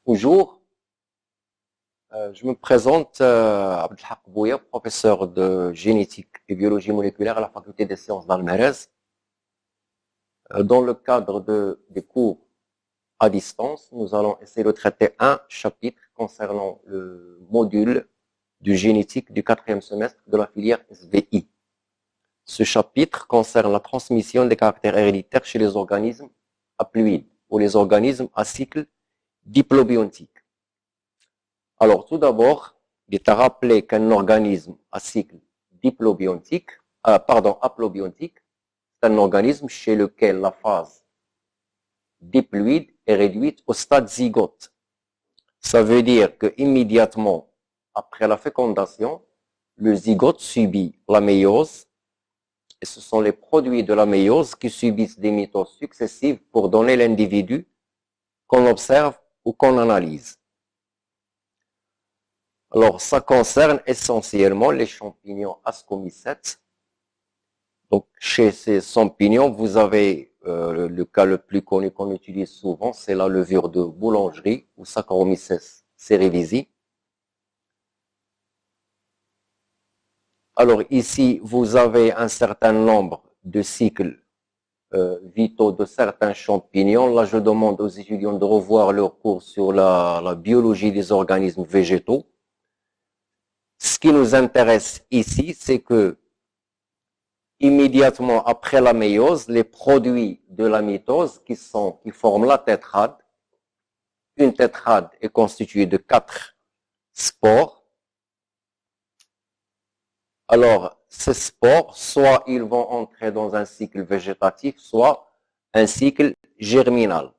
Bonjour, je me présente Abdelhak Bouya, professeur de génétique et biologie moléculaire à la faculté des sciences d'Almerez. Dans le cadre des cours à distance, nous allons essayer de traiter un chapitre concernant le module de génétique du 4e semestre de la filière SVI. Ce chapitre concerne la transmission des caractères héréditaires chez les organismes haploïdes ou les organismes à cycle diplobiontique. Alors, tout d'abord, il est à rappeler qu'un organisme à cycle haplobiontique, c'est un organisme chez lequel la phase diploïde est réduite au stade zygote. Ça veut dire que immédiatement après la fécondation, le zygote subit la méiose, et ce sont les produits de la méiose qui subissent des mitoses successives pour donner l'individu qu'on observe ou qu'on analyse. Alors, ça concerne essentiellement les champignons ascomycètes. Donc, chez ces champignons, vous avez le cas le plus connu qu'on utilise souvent, c'est la levure de boulangerie ou Saccharomyces cerevisiae. Alors ici, vous avez un certain nombre de cycles vitaux de certains champignons. Là, je demande aux étudiants de revoir leur cours sur la biologie des organismes végétaux. Ce qui nous intéresse ici, c'est que immédiatement après la méiose, les produits de la mitose qui forment la tétrade. Une tétrade est constituée de 4 spores. Alors, ces spores, soit ils vont entrer dans un cycle végétatif, soit un cycle germinal.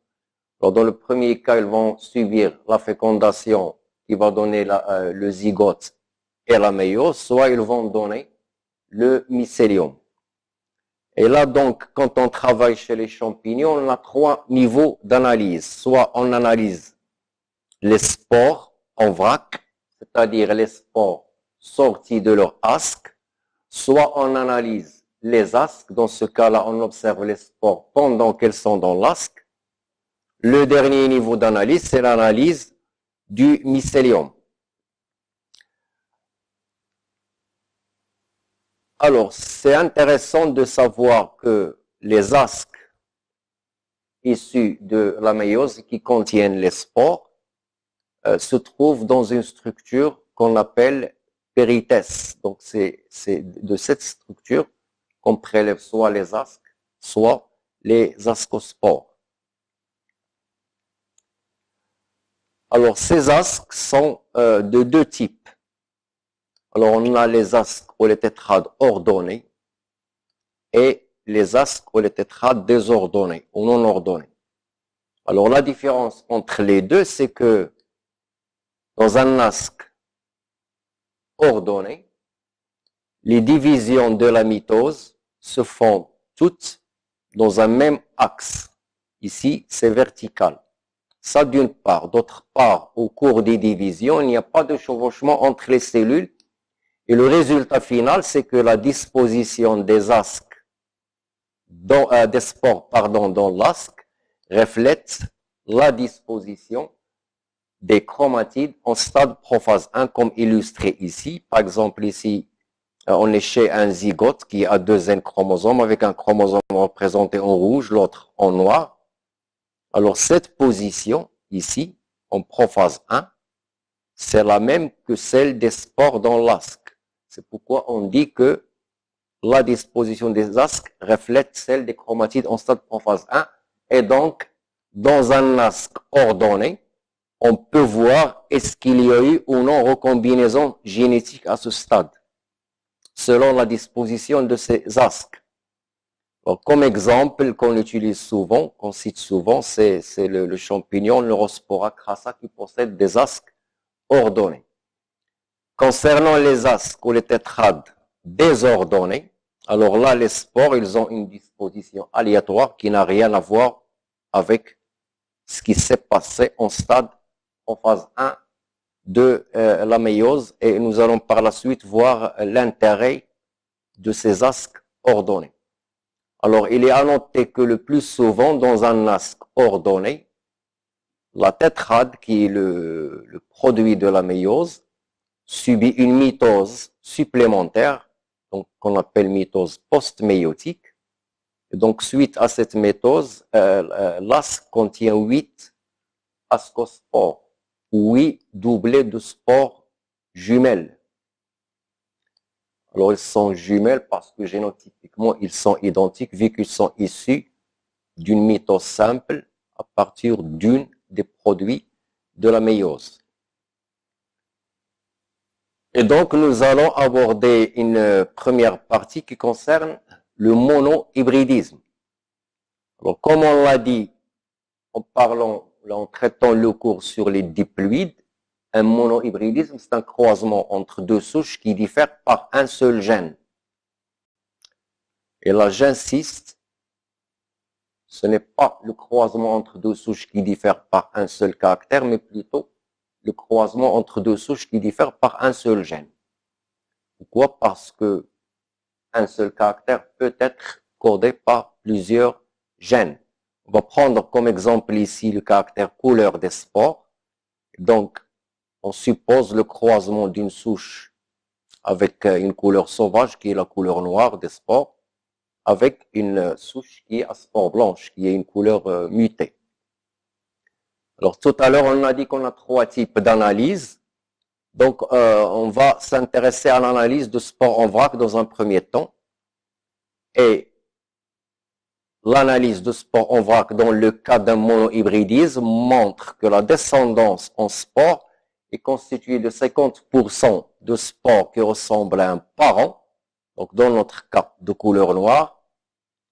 Alors, dans le premier cas, ils vont subir la fécondation qui va donner le zygote et la méiose, soit ils vont donner le mycélium. Et là, donc, quand on travaille chez les champignons, on a 3 niveaux d'analyse. Soit on analyse les spores en vrac, c'est-à-dire les spores sortis de leur asque, soit on analyse les asques. Dans ce cas-là, on observe les spores pendant qu'elles sont dans l'asque. Le dernier niveau d'analyse, c'est l'analyse du mycélium. Alors, c'est intéressant de savoir que les asques issus de la méiose qui contiennent les spores se trouvent dans une structure qu'on appelle péritès. Donc, c'est de cette structure qu'on prélève soit les asques, soit les ascospores. Alors, ces asques sont de 2 types. Alors, on a les asques ou les tétrades ordonnées et les asques ou les tétrades désordonnées ou non ordonnées. Alors, la différence entre les deux, c'est que dans un asque ordonné, les divisions de la mitose se font toutes dans un même axe. Ici, c'est vertical. Ça d'une part. D'autre part, au cours des divisions, il n'y a pas de chevauchement entre les cellules. Et le résultat final, c'est que la disposition des asques, des spores, dans l'asque, reflète la disposition des chromatides en stade prophase 1, comme illustré ici. Par exemple, ici, on est chez un zygote qui a 2 N chromosomes, avec un chromosome représenté en rouge, l'autre en noir. Alors, cette position, ici, en prophase 1, c'est la même que celle des spores dans l'asque. C'est pourquoi on dit que la disposition des asques reflète celle des chromatides en stade prophase 1. Et donc, dans un asque ordonné, on peut voir est-ce qu'il y a eu ou non recombinaison génétique à ce stade, selon la disposition de ces asques. Donc, comme exemple qu'on utilise souvent, qu'on cite souvent, c'est le champignon Neurospora crassa qui possède des asques ordonnés. Concernant les asques ou les tétrades désordonnés, alors là, les spores, ils ont une disposition aléatoire qui n'a rien à voir avec ce qui s'est passé en stade, en phase 1 de la méiose, et nous allons par la suite voir l'intérêt de ces asques ordonnés. Alors, il est à noter que le plus souvent, dans un asque ordonné, la tétrade, qui est le produit de la méiose, subit une mitose supplémentaire, donc qu'on appelle mitose post-méiotique. Et donc, suite à cette mitose, l'asque contient 8 ascospores, 8 doublés de spores jumelles. Alors, ils sont jumelles parce que génotypiquement, ils sont identiques vu qu'ils sont issus d'une mitose simple à partir d'une des produits de la méiose. Et donc, nous allons aborder une première partie qui concerne le monohybridisme. Alors, comme on l'a dit en traitant le cours sur les diploïdes, un monohybridisme, c'est un croisement entre deux souches qui diffèrent par un seul gène. Et là, j'insiste, ce n'est pas le croisement entre deux souches qui diffèrent par un seul caractère, mais plutôt le croisement entre deux souches qui diffèrent par un seul gène. Pourquoi? Parce que un seul caractère peut être codé par plusieurs gènes. On va prendre comme exemple ici le caractère couleur des spores. Donc, on suppose le croisement d'une souche avec une couleur sauvage qui est la couleur noire des spores avec une souche qui est à spores blanches, qui est une couleur mutée. Alors, tout à l'heure, on a dit qu'on a 3 types d'analyse. Donc, on va s'intéresser à l'analyse de spores en vrac dans un premier temps. Et l'analyse de spores en vrac dans le cas d'un monohybridisme montre que la descendance en spores est constituée de 50% de spores qui ressemblent à un parent. Donc, dans notre cas de couleur noire,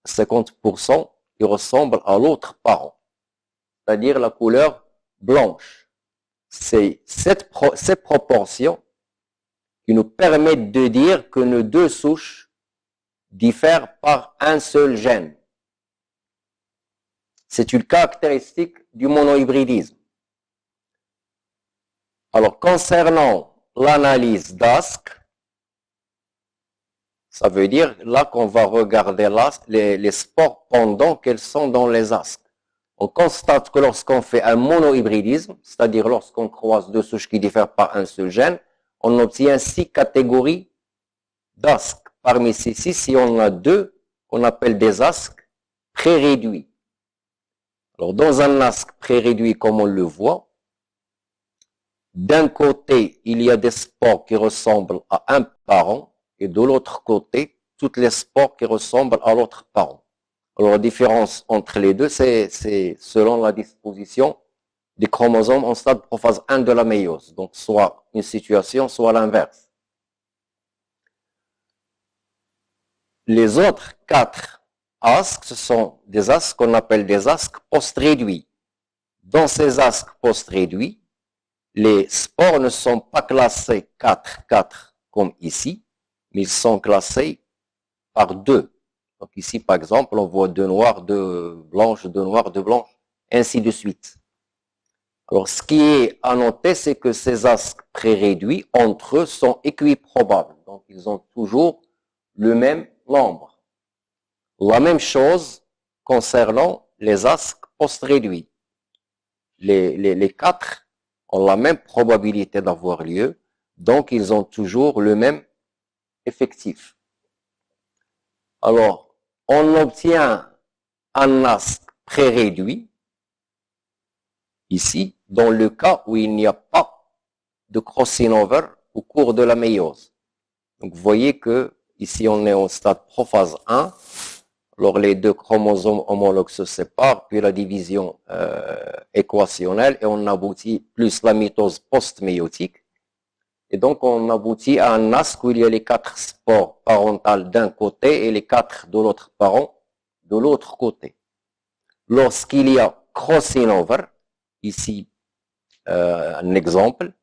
50% qui ressemblent à l'autre parent, c'est-à-dire la couleur blanche. C'est ces proportions qui nous permettent de dire que nos deux souches diffèrent par un seul gène. C'est une caractéristique du monohybridisme. Alors, concernant l'analyse d'asque, ça veut dire là qu'on va regarder les spores pendant qu'elles sont dans les asques. On constate que lorsqu'on fait un monohybridisme, c'est-à-dire lorsqu'on croise deux souches qui diffèrent par un seul gène, on obtient 6 catégories d'asques. Parmi ces 6, il y en a 2 qu'on appelle des asques pré-réduits. Alors, dans un asque pré-réduit, comme on le voit, d'un côté, il y a des spores qui ressemblent à un parent, et de l'autre côté, toutes les spores qui ressemblent à l'autre parent. Alors, la différence entre les deux, c'est selon la disposition des chromosomes en stade prophase 1 de la méiose. Donc, soit une situation, soit l'inverse. Les autres 4 asques, ce sont des asques qu'on appelle des asques post-réduits. Dans ces asques post-réduits, les spores ne sont pas classés 4-4 comme ici, mais ils sont classés par 2. Donc ici, par exemple, on voit 2 noirs, 2 blanches, 2 noirs, 2 blanches, ainsi de suite. Alors, ce qui est à noter, c'est que ces asques pré-réduits, entre eux, sont équiprobables. Donc, ils ont toujours le même nombre. La même chose concernant les asques post-réduits. Les 4 ont la même probabilité d'avoir lieu, donc ils ont toujours le même effectif. Alors, on obtient un asque pré-réduit, ici, dans le cas où il n'y a pas de crossing over au cours de la méiose. Donc, vous voyez que ici, on est au stade prophase 1. Alors, les 2 chromosomes homologues se séparent, puis la division équationnelle, et on aboutit plus la mitose post-méiotique. Et donc, on aboutit à un asque où il y a les 4 spores parentales d'un côté et les 4 de l'autre parent de l'autre côté. Lorsqu'il y a crossing over, ici, un exemple,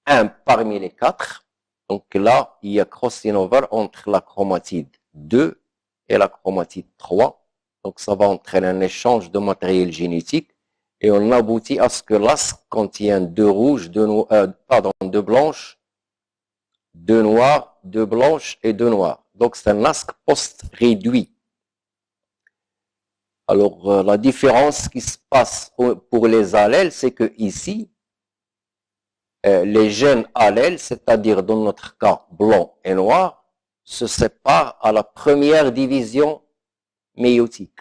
un parmi les 4, donc là, il y a crossing over entre la chromatide 2 et la chromatide 3. Donc, ça va entraîner un échange de matériel génétique et on aboutit à ce que l'asque contient 2 rouges, 2 blanches, 2 noirs, 2 blanches et 2 noirs. Donc, c'est un asque post-réduit. Alors, la différence qui se passe pour les allèles, c'est que ici, les gènes allèles, c'est-à-dire dans notre cas blanc et noir, se séparent à la première division méiotique.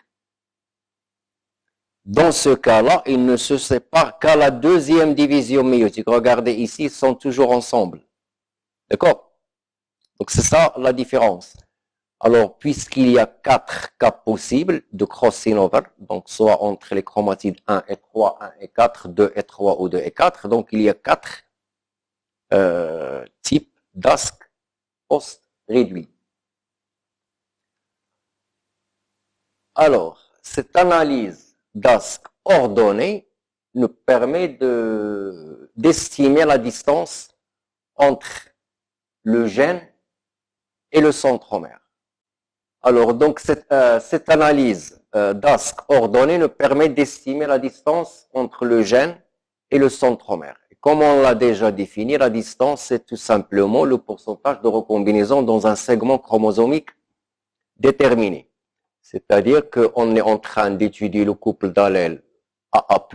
Dans ce cas-là, ils ne se séparent qu'à la deuxième division méiotique. Regardez ici, ils sont toujours ensemble. D'accord? Donc c'est ça la différence. Alors, puisqu'il y a 4 cas possibles de crossing over, donc soit entre les chromatides 1 et 3, 1 et 4, 2 et 3 ou 2 et 4, donc il y a 4 types d'ASC post-réduits. Alors, cette analyse d'ASC ordonnée nous permet d'estimer la distance entre le gène et le centromère. Alors, donc, cette analyse d'ASC ordonnée nous permet d'estimer la distance entre le gène et le centromère. Et comme on l'a déjà défini, la distance, c'est tout simplement le pourcentage de recombinaison dans un segment chromosomique déterminé. C'est-à-dire qu'on est en train d'étudier le couple d'allèles AA+,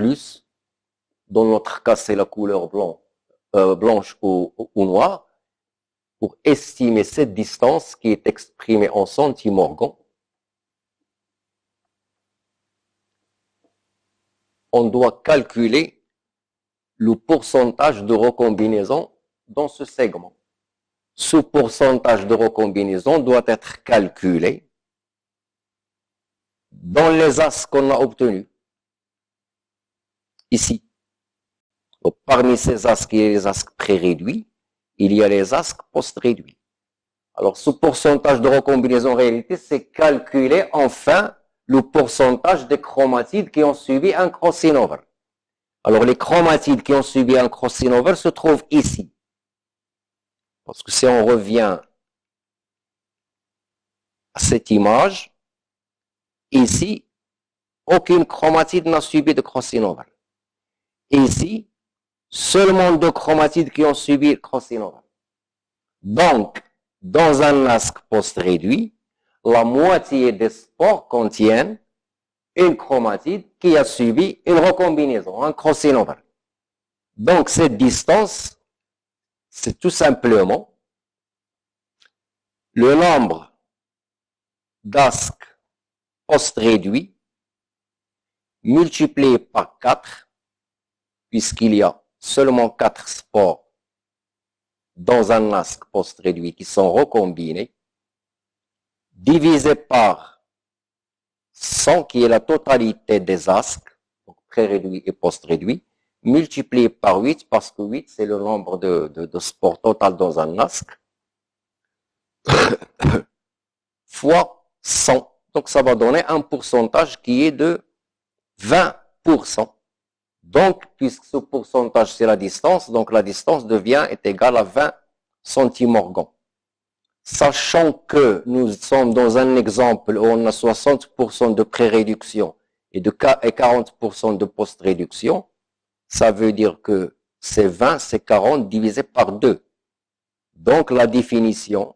dans notre cas, c'est la couleur blanche ou noire, pour estimer cette distance qui est exprimée en centimorgans. On doit calculer le pourcentage de recombinaison dans ce segment. Ce pourcentage de recombinaison doit être calculé dans les ASC qu'on a obtenus. Ici. Donc, parmi ces ASC, il y a les ASC pré-réduits, il y a les ASC post-réduits. Alors, ce pourcentage de recombinaison en réalité, c'est calculer enfin le pourcentage des chromatides qui ont subi un crossing over. Alors, les chromatides qui ont subi un crossing over se trouvent ici. Parce que si on revient à cette image, ici, aucune chromatide n'a subi de crossing over. Ici, seulement 2 chromatides qui ont subi le crossing over. Donc, dans un ASC post-réduit, la moitié des spores contiennent une chromatide qui a subi une recombinaison, un crossing over. Donc, cette distance, c'est tout simplement le nombre d'ASC post-réduits multiplié par 4, puisqu'il y a seulement 4 spores dans un ASC post-réduit qui sont recombinés, divisé par 100, qui est la totalité des ASC, donc pré-réduits et post-réduits, multiplié par 8, parce que 8, c'est le nombre de spores total dans un ASC, fois 100. Donc, ça va donner un pourcentage qui est de 20%. Donc, puisque ce pourcentage, c'est la distance, donc la distance est égale à 20 centimorgans. Sachant que nous sommes dans un exemple où on a 60% de pré-réduction et 40% de post-réduction, ça veut dire que c'est 20, c'est 40 divisé par 2. Donc, la définition,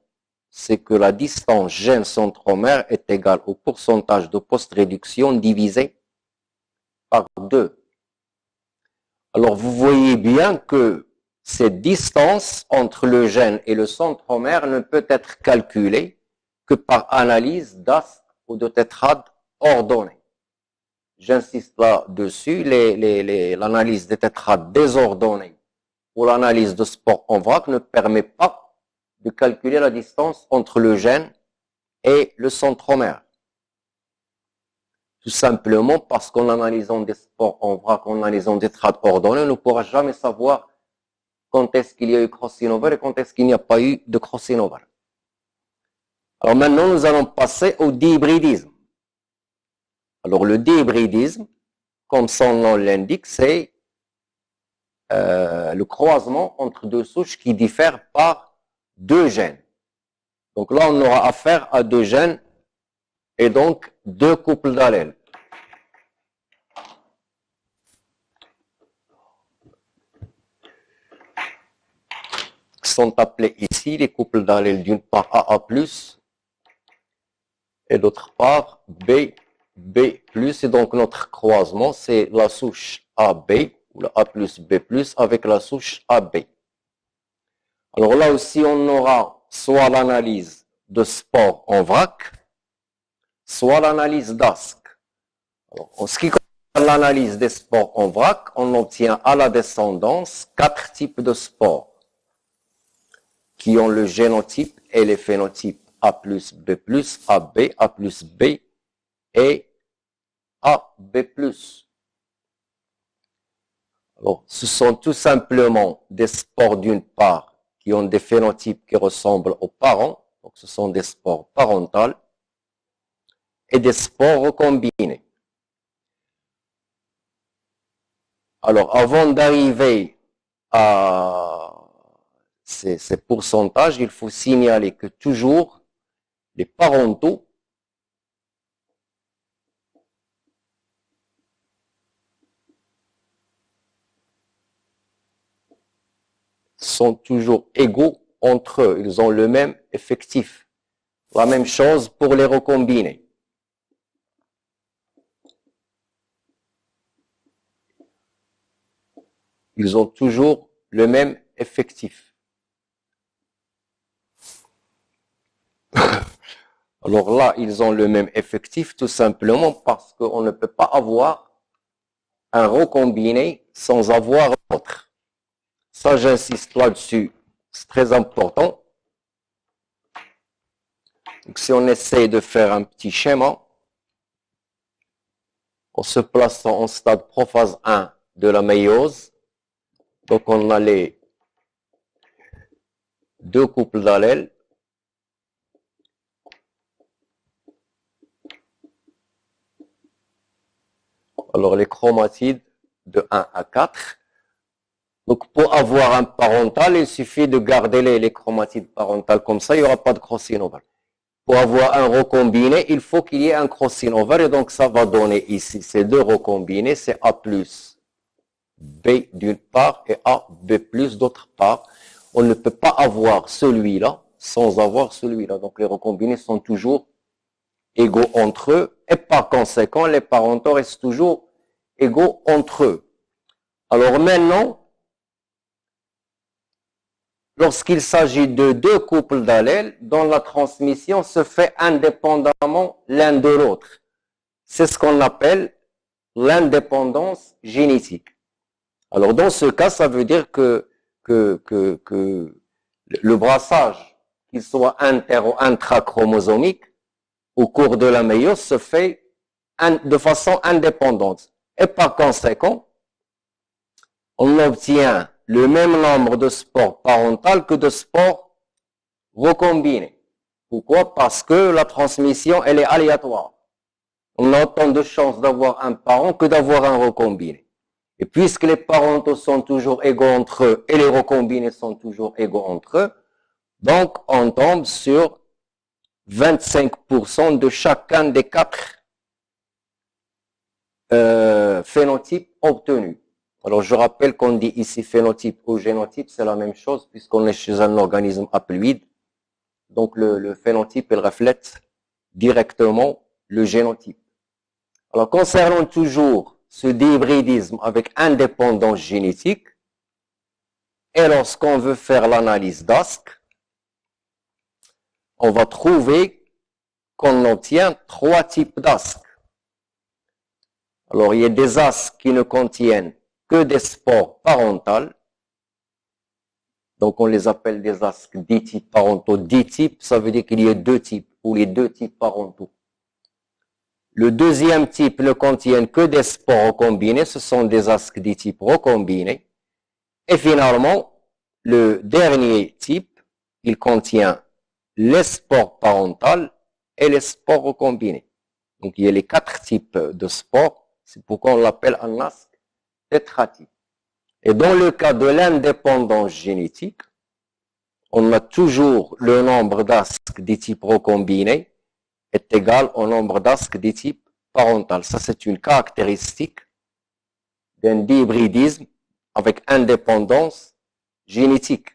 c'est que la distance gène-centromère est égale au pourcentage de post-réduction divisé par 2. Alors, vous voyez bien que cette distance entre le gène et le centromère ne peut être calculée que par analyse d'ASC ou de tétrade ordonnée. J'insiste là-dessus, l'analyse des tétrades désordonnées ou l'analyse de spores en vrac ne permet pas de calculer la distance entre le gène et le centromère. Tout simplement parce qu'en analysant des spores en vrac, en analysant des tétrades ordonnées, on ne pourra jamais savoir quand est-ce qu'il y a eu crossing over et quand est-ce qu'il n'y a pas eu de crossing over. Alors maintenant, nous allons passer au dihybridisme. Alors le dihybridisme, comme son nom l'indique, c'est le croisement entre deux souches qui diffèrent par 2 gènes. Donc là, on aura affaire à 2 gènes et donc 2 couples d'allèles. Sont appelés ici les couples d'allèles d'une part AA+, et d'autre part B B+, et donc notre croisement, c'est la souche AB, ou la A plus B+, avec la souche AB. Alors là aussi, on aura soit l'analyse de spore en vrac, soit l'analyse d'ASC. En ce qui concerne l'analyse des spores en vrac, on obtient à la descendance 4 types de spores qui ont le génotype et les phénotypes A plus B plus, AB, A plus B et AB plus. Alors, ce sont tout simplement des spores d'une part qui ont des phénotypes qui ressemblent aux parents, donc ce sont des spores parentales, et des spores recombinés. Alors, avant d'arriver à ces pourcentages, il faut signaler que toujours les parentaux sont toujours égaux entre eux. Ils ont le même effectif. La même chose pour les recombinés. Ils ont toujours le même effectif. Alors là, ils ont le même effectif tout simplement parce qu'on ne peut pas avoir un recombiné sans avoir un autre. Ça, j'insiste là-dessus. C'est très important. Donc, si on essaie de faire un petit schéma, en se plaçant en stade prophase 1 de la méiose, donc on a les deux couples d'allèles. Alors les chromatides de 1 à 4. Donc pour avoir un parental, il suffit de garder les chromatides parentales comme ça, il n'y aura pas de crossing over. Pour avoir un recombiné, il faut qu'il y ait un crossing over et donc ça va donner ici ces deux recombinés, c'est A plus B d'une part et A B plus d'autre part. On ne peut pas avoir celui-là sans avoir celui-là. Donc les recombinés sont toujours égaux entre eux et par conséquent les parentaux restent toujours égaux entre eux. Alors maintenant, lorsqu'il s'agit de deux couples d'allèles dont la transmission se fait indépendamment l'un de l'autre, c'est ce qu'on appelle l'indépendance génétique. Alors dans ce cas, ça veut dire que le brassage, qu'il soit inter ou intrachromosomique, au cours de la méiose se fait de façon indépendante. Et par conséquent, on obtient le même nombre de spores parentales que de spores recombinés. Pourquoi? Parce que la transmission, elle est aléatoire. On a autant de chances d'avoir un parent que d'avoir un recombiné. Et puisque les parentaux sont toujours égaux entre eux et les recombinés sont toujours égaux entre eux, donc on tombe sur 25% de chacun des 4 phénotypes obtenus. Alors je rappelle qu'on dit ici phénotype ou génotype, c'est la même chose puisqu'on est chez un organisme haploïde. Donc le phénotype, il reflète directement le génotype. Alors concernant toujours ce dihybridisme avec indépendance génétique, et lorsqu'on veut faire l'analyse d'ASC, on va trouver qu'on obtient 3 types d'ASC. Alors il y a des ASC qui ne contiennent que des spores parentales. Donc on les appelle des ASC ditypes parentaux. Ditype, ça veut dire qu'il y a 2 types, ou les 2 types parentaux. Le deuxième type ne contient que des spores recombinés, ce sont des ASC ditypes recombinés. Et finalement, le dernier type, il contient les spores parentales et les spores recombinés. Donc il y a les 4 types de spores, c'est pourquoi on l'appelle un ASC tétratype. Et dans le cas de l'indépendance génétique, on a toujours le nombre d'ASC ditypes recombinés est égal au nombre d'ASC ditypes parental. Ça, c'est une caractéristique d'un dihybridisme avec indépendance génétique.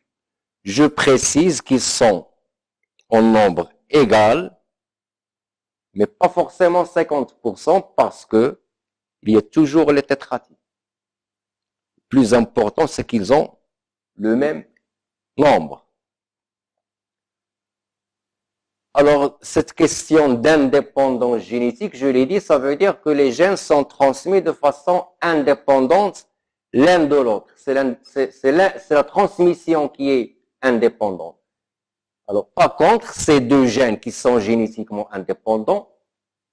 Je précise qu'ils sont en nombre égal mais pas forcément 50% parce que il y a toujours les tétratypes. Le plus important, c'est qu'ils ont le même nombre. Alors, cette question d'indépendance génétique, je l'ai dit, ça veut dire que les gènes sont transmis de façon indépendante l'un de l'autre. C'est la transmission qui est indépendante. Alors, par contre, ces deux gènes qui sont génétiquement indépendants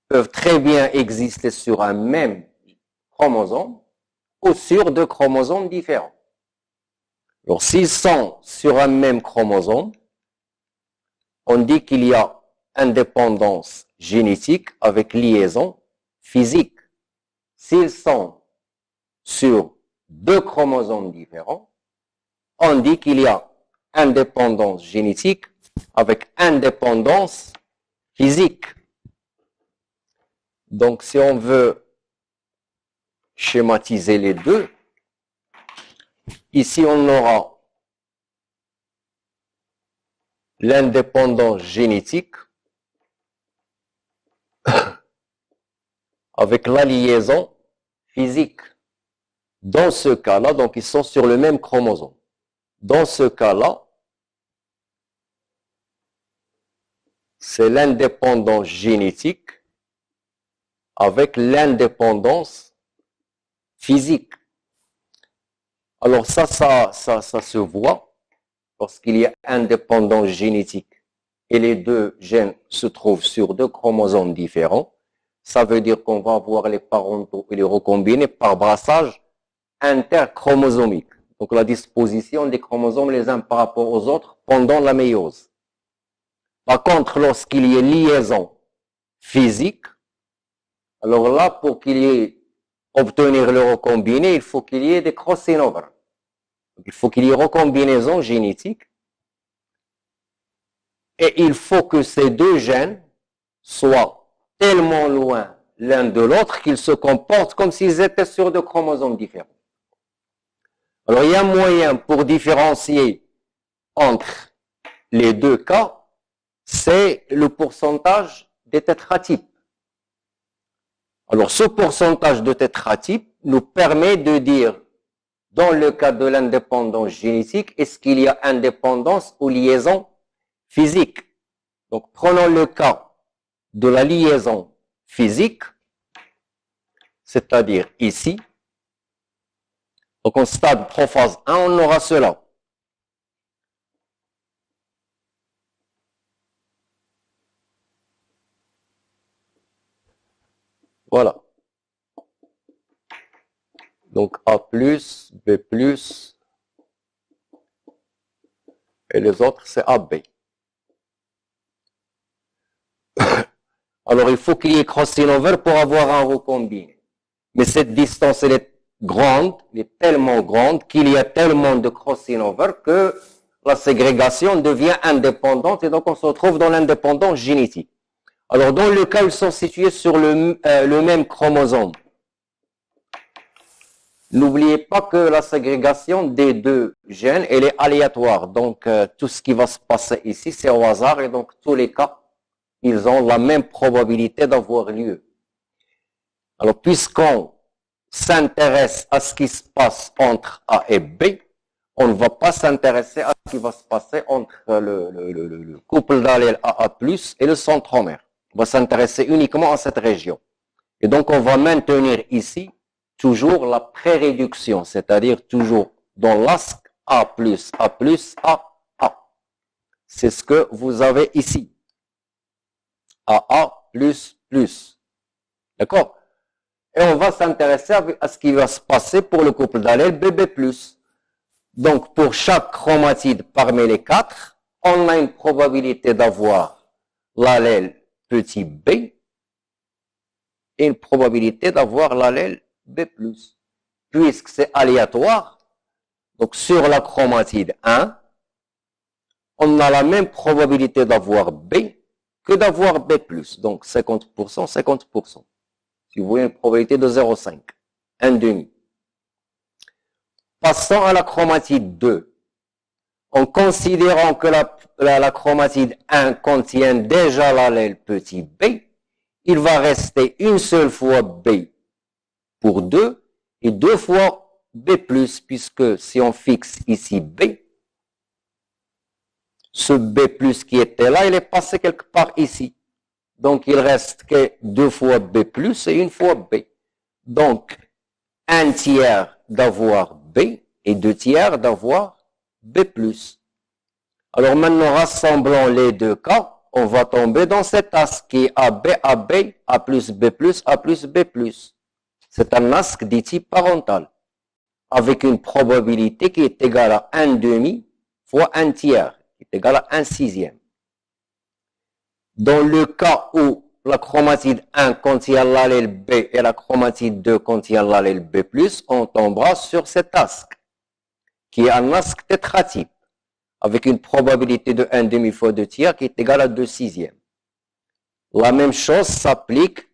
peuvent très bien exister sur un même chromosome ou sur deux chromosomes différents. Alors, s'ils sont sur un même chromosome, on dit qu'il y a indépendance génétique avec liaison physique. S'ils sont sur deux chromosomes différents, on dit qu'il y a indépendance génétique avec indépendance physique. Donc, si on veut schématiser les deux, ici on aura l'indépendance génétique avec la liaison physique. Dans ce cas-là, donc ils sont sur le même chromosome. Dans ce cas-là, c'est l'indépendance génétique avec l'indépendance physique. Alors ça se voit lorsqu'il y a indépendance génétique et les deux gènes se trouvent sur deux chromosomes différents. Ça veut dire qu'on va avoir les parentaux et les recombinés par brassage interchromosomique. Donc la disposition des chromosomes les uns par rapport aux autres pendant la méiose. Par contre, lorsqu'il y a liaison physique, alors là, pour qu'il y ait obtenir le recombiné, il faut qu'il y ait des crossing over. Il faut qu'il y ait recombinaison génétique. Et il faut que ces deux gènes soient tellement loin l'un de l'autre qu'ils se comportent comme s'ils étaient sur deux chromosomes différents. Alors, il y a un moyen pour différencier entre les deux cas, c'est le pourcentage des tétratypes. Alors, ce pourcentage de tétratypes nous permet de dire, dans le cas de l'indépendance génétique, est-ce qu'il y a indépendance ou liaison physique? Donc, prenons le cas de la liaison physique, c'est-à-dire ici. Donc, en stade prophase 1, on aura cela. Voilà. Donc, A+, B+, et les autres, c'est AB. Alors, il faut qu'il y ait crossing over pour avoir un recombiné. Mais cette distance, elle est grande, elle est tellement grande qu'il y a tellement de crossing over que la ségrégation devient indépendante et donc on se retrouve dans l'indépendance génétique. Alors, dans le cas où ils sont situés sur le même chromosome, n'oubliez pas que la ségrégation des deux gènes, elle est aléatoire. Donc, tout ce qui va se passer ici, c'est au hasard et donc tous les cas, ils ont la même probabilité d'avoir lieu. Alors, puisqu'on s'intéresse à ce qui se passe entre A et B, on ne va pas s'intéresser à ce qui va se passer entre le couple d'allèles AA+, et le centromère. On va s'intéresser uniquement à cette région. Et donc, on va maintenir ici toujours la pré-réduction, c'est-à-dire toujours dans l'asque A+, A+, C'est ce que vous avez ici. AA++. D'accord? Et on va s'intéresser à ce qui va se passer pour le couple d'allèles BB+. Donc, pour chaque chromatide parmi les quatre, on a une probabilité d'avoir l'allèle petit b et une probabilité d'avoir l'allèle B+. Puisque c'est aléatoire, donc sur la chromatide 1, on a la même probabilité d'avoir B que d'avoir B+. Donc 50%, 50%. Si vous voulez une probabilité de 0,5, 1,5. Passons à la chromatide 2. En considérant que la chromatide 1 contient déjà l'allèle petit b, il va rester une seule fois B pour 2 et 2 fois B+, puisque si on fixe ici B, ce B+ qui était là, il est passé quelque part ici. Donc, il reste que 2 fois B+ et une fois B. Donc, 1 tiers d'avoir B et 2 tiers d'avoir B+. Alors maintenant, rassemblons les deux cas, on va tomber dans cet asque qui est AB, AB, A plus B+, A plus B+. C'est un asque dit type parental, avec une probabilité qui est égale à 1/2 fois 1 tiers, qui est égale à 1/6. Dans le cas où la chromatide 1 contient l'allèle B et la chromatide 2 contient l'allèle B+, on tombera sur cet asque, qui est un asque tétratype, avec une probabilité de 1/2 fois 2 tiers qui est égale à 2/6. La même chose s'applique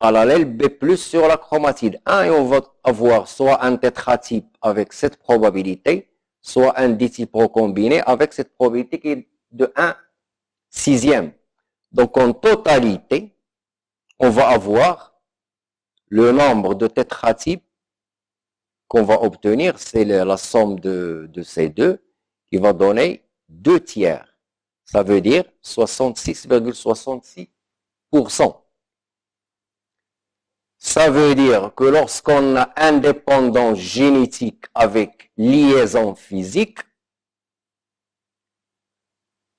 à l'allèle B+ sur la chromatide 1 et on va avoir soit un tétratype avec cette probabilité, soit un ditype recombiné avec cette probabilité qui est de 1/6. Donc en totalité, on va avoir le nombre de tétratypes qu'on va obtenir, c'est la somme de ces deux, qui va donner 2 tiers. Ça veut dire 66,66%. Ça veut dire que lorsqu'on a indépendance génétique avec liaison physique,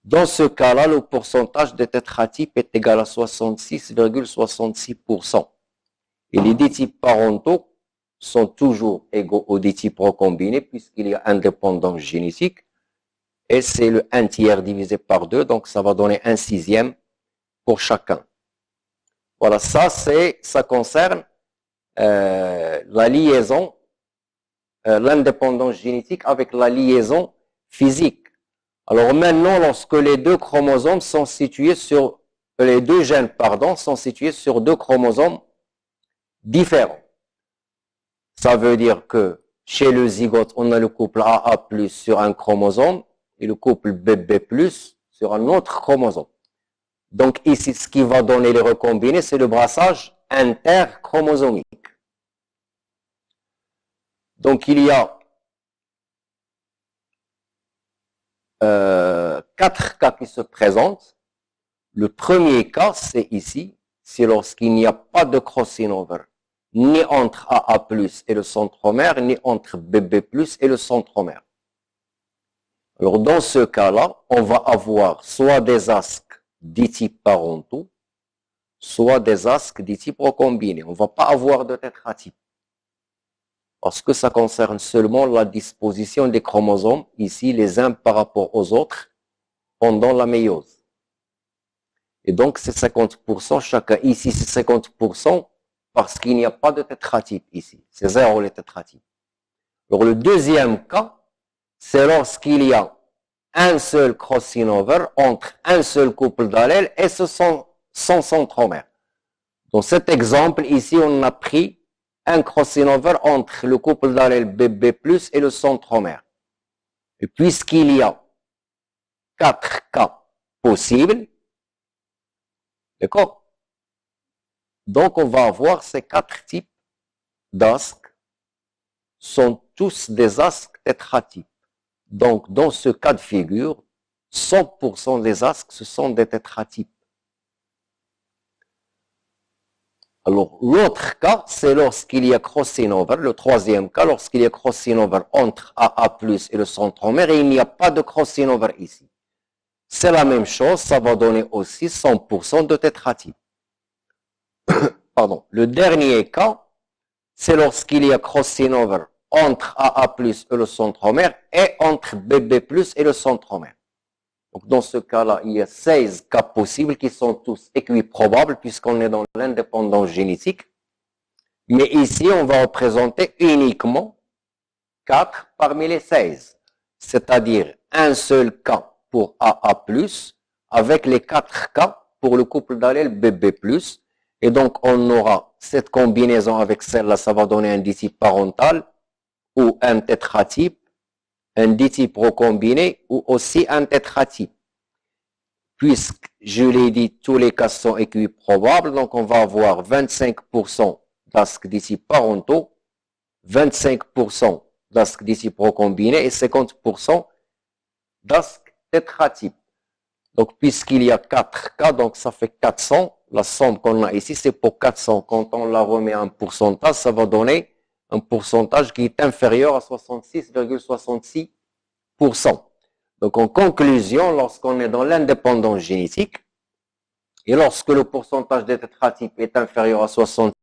dans ce cas-là, le pourcentage de tétratypes est égal à 66,66%. Et les ditypes parentaux sont toujours égaux aux ditypes recombinés puisqu'il y a indépendance génétique. Et c'est le 1 tiers divisé par 2, donc ça va donner 1/6 pour chacun. Voilà, ça concerne la liaison, l'indépendance génétique avec la liaison physique. Alors maintenant, lorsque les deux chromosomes sont situés sur, les deux gènes, sont situés sur deux chromosomes différents. Ça veut dire que chez le zygote, on a le couple AA+ sur un chromosome et le couple BB+ sur un autre chromosome. Donc ici, ce qui va donner les recombinés, c'est le brassage interchromosomique. Donc il y a 4 cas qui se présentent. Le premier cas, c'est ici, c'est lorsqu'il n'y a pas de crossing over, ni entre AA+ et le centromère, ni entre BB+ et le centromère. Alors dans ce cas-là, on va avoir soit des asques ditypes parentaux, soit des asques ditypes recombinés. On ne va pas avoir de tétratype. Parce que ça concerne seulement la disposition des chromosomes, ici les uns par rapport aux autres, pendant la méiose. Et donc c'est 50% chacun. Ici c'est 50% parce qu'il n'y a pas de tétratype ici. C'est 0 les tétratypes. Alors le deuxième cas, c'est lorsqu'il y a un seul crossing over entre un seul couple d'allèles et son centromère. Dans cet exemple, ici, on a pris un crossing over entre le couple d'allèles BB+ et le centromère. Et puisqu'il y a 4 cas possibles, d'accord? Donc, on va avoir ces 4 types d'asques sont tous des asques tétratypes. Donc, dans ce cas de figure, 100% des asques, ce sont des tétratypes. Alors, l'autre cas, c'est lorsqu'il y a crossing over, le troisième cas, lorsqu'il y a crossing over entre AA+ et le centromère, et il n'y a pas de crossing over ici. C'est la même chose, ça va donner aussi 100% de tétratypes. Pardon. Le dernier cas, c'est lorsqu'il y a crossing over entre AA+ et le centromère et entre BB+ et le centromère. Donc, dans ce cas-là, il y a 16 cas possibles qui sont tous équiprobables puisqu'on est dans l'indépendance génétique. Mais ici, on va représenter uniquement 4 parmi les 16. C'est-à-dire un seul cas pour AA+, avec les 4 cas pour le couple d'allèles BB+. Et donc, on aura cette combinaison avec celle-là, ça va donner un ditype parental ou un tétratype, un ditype recombiné ou aussi un tétratype. puisque je l'ai dit, tous les cas sont équiprobables, donc on va avoir 25% d'asques d'ici parentaux, 25% d'asques d'ici procombinés et 50% d'asques tétratypes. Donc, puisqu'il y a 4 cas, donc ça fait 400. La somme qu'on a ici, c'est pour 400. Quand on la remet en pourcentage, ça va donner un pourcentage qui est inférieur à 66,66%. Donc, en conclusion, lorsqu'on est dans l'indépendance génétique, et lorsque le pourcentage des tétratypes est inférieur à 66,